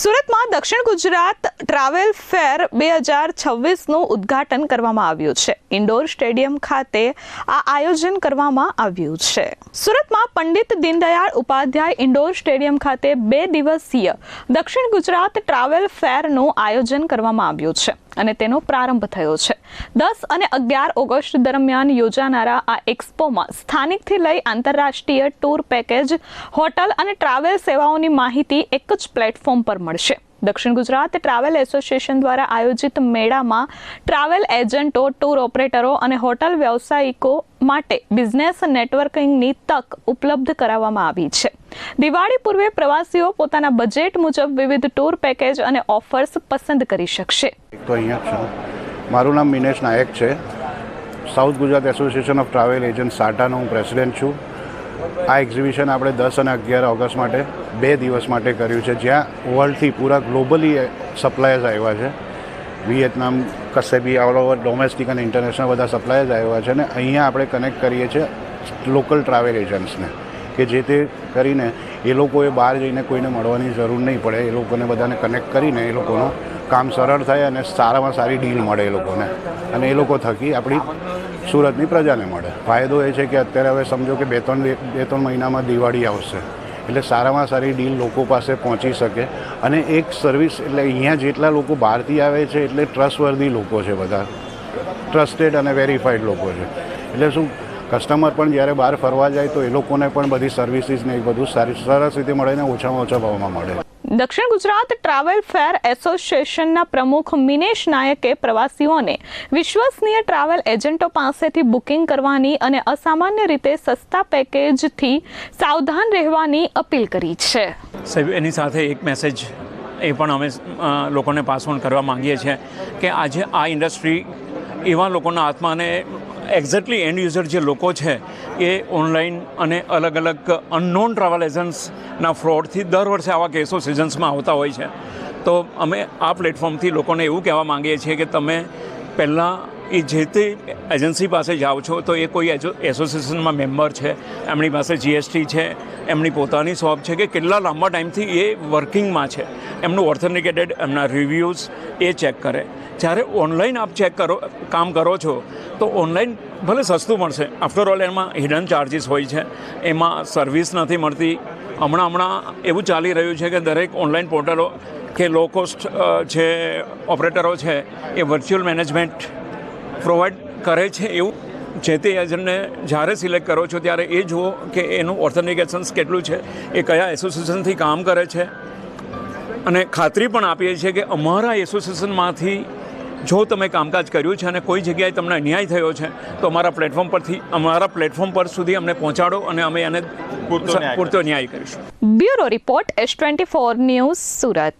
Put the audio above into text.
સુરતમાં દક્ષિણ ગુજરાત ટ્રાવેલ ફેર 2026નું ઉદ્ઘાટન કરવામાં આવ્યું છે. ઇન્ડોર સ્ટેડિયમ ખાતે આ આયોજન કરવામાં આવ્યું છે. સુરતમાં પંડિત દીનદયાળ ઉપાધ્યાય ઇન્ડોર સ્ટેડિયમ ખાતે 2 દિવસીય દક્ષિણ ગુજરાત ટ્રાવેલ ફેરનું આયોજન કરવામાં આવ્યું છે અને તેનો પ્રારંભ થયો છે. 10 અને 11 ઓગસ્ટ દરમિયાન યોજાનારા આ એક્સપોમાં સ્થાનિકથી લઈ આંતરરાષ્ટ્રીય ટૂર પેકેજ, હોટલ અને ટ્રાવેલ સેવાઓની માહિતી એક જ પ્લેટફોર્મ પર મળશે. દક્ષિણ ગુજરાત ટ્રાવેલ એસોસિએશન દ્વારા આયોજિત મેળામાં ટ્રાવેલ એજન્ટો, ટૂર ઓપરેટરો અને હોટલ વ્યવસાયિકો માટે બિઝનેસ નેટવર્કિંગની તક ઉપલબ્ધ કરાવવામાં આવી છે. દિવાળી પૂર્વે પ્રવાસીઓ પોતાના બજેટ મુજબ વિવિધ ટૂર પેકેજ અને ઓફર્સ પસંદ કરી શકશે. તો અહીંયા છું, મારું નામ મિનેશ નાયક છે. South Gujarat association of travel agent સાટાનો હું પ્રેસિડેન્ટ છું. આ એક્ઝિબિશન આપણે 10 અને 11 ઓગસ્ટ માટે 2 દિવસ માટે કર્યું છે, જ્યાં વર્લ્ડથી પૂરા ગ્લોબલી સપ્લાયર્સ આવ્યા છે. વિયેતનામ, કશે બી ઓલ ઓવર ડોમેસ્ટિક અને ઇન્ટરનેશનલ બધા સપ્લાયર્સ આવ્યા છે અને અહીંયા આપણે કનેક્ટ કરીએ છીએ લોકલ ટ્રાવેલ એજન્ટ્સને, કે જે તે કરીને એ લોકોએ બહાર જઈને કોઈને મળવાની જરૂર નહીં પડે. એ લોકોને બધાને કનેક્ટ કરીને એ લોકોનું કામ સરળ થાય અને સારામાં સારી ડીલ મળે એ લોકોને, અને એ લોકો થકી આપણી સુરતની પ્રજાને મળે. ફાયદો એ છે કે અત્યારે હવે સમજો કે 2-3 મહિનામાં દિવાળી આવશે, એટલે સારામાં સારી ડીલ લોકો પાસે પહોંચી શકે. અને એક સર્વિસ, એટલે અહીંયા જેટલા લોકો બહારથી આવે છે એટલે ટ્રસ્ટવર્ધી લોકો છે, બધા ટ્રસ્ટેડ અને વેરીફાઈડ લોકો છે. એટલે શું, કસ્ટમર પણ જ્યારે બહાર ફરવા જાય તો એ લોકોને પણ બધી સર્વિસીસ ને એ બધું સરસ રીતે મળે ને ઓછામાં ઓછા ભાવમાં મળે. દક્ષિણ ગુજરાત ટ્રાવેલ ફેર એસોસિએશનના પ્રમુખ મિનેશ નાયકે પ્રવાસીઓને વિશ્વસનીય ટ્રાવેલ એજન્ટો પાસેથી બુકિંગ કરવાની અને અસામાન્ય રીતે સસ્તા પેકેજથી સાવધાન રહેવાની અપીલ કરી છે. સાહેબ, એની સાથે એક મેસેજ એ પણ અમે લોકોને પાસ ઓન કરવા માંગીએ છીએ કે આજે આ ઇન્ડસ્ટ્રી એવા લોકોના આત્માને એક્ઝેક્ટલી એન્ડ યુઝર જે લોકો છે એ ઓનલાઈન અને અલગ અલગ અનનોન ટ્રાવેલ એજન્ટ્સના ફ્રોડથી દર વર્ષે આવા કેસો સિઝન્સમાં આવતા હોય છે. તો અમે આ પ્લેટફોર્મથી લોકોને એવું કહેવા માંગીએ છીએ કે તમે પહેલાં એ જે તે એજન્સી પાસે જાઓ છો તો એ કોઈ એસોસિએશનમાં મેમ્બર છે, એમની પાસે જીએસટી છે, એમની પોતાની શોપ છે, કે કેટલા લાંબા ટાઈમથી એ વર્કિંગમાં છે, એમનું ઓથેન્ટિકેટેડ એમના રિવ્યૂઝ એ ચેક કરે. જ્યારે ઓનલાઈન આપ કામ કરો છો તો ઓનલાઈન ભલે સસ્તું મળશે, આફ્ટર ઓલ એમાં હિડન ચાર્જીસ હોય છે, એમાં સર્વિસ નથી મળતી. હમણાં એવું ચાલી રહ્યું છે કે દરેક ઓનલાઈન પોર્ટલો કે લો કોસ્ટ જે ઓપરેટરો છે એ વર્ચ્યુઅલ મેનેજમેન્ટ પ્રોવાઈડ કરે છે. એવું જે તે એજન્ટને જ્યારે સિલેક્ટ કરો છો ત્યારે એ જુઓ કે એનું ઓથેન્ટિકેશન્સ કેટલું છે, એ કયા એસોસિએશનથી કામ કરે છે, અને ખાતરી પણ આપીએ છીએ કે અમારા એસોસિએશનમાંથી જો તમે કામકાજ કર્યું છે અને કોઈ જગ્યાએ તમને અન્યાય થયો છે તો અમારા પ્લેટફોર્મ પર સુધી અમને પહોંચાડો અને અમે એને પૂરતો ન્યાય કરીશું. Bureau report S24 news, Surat.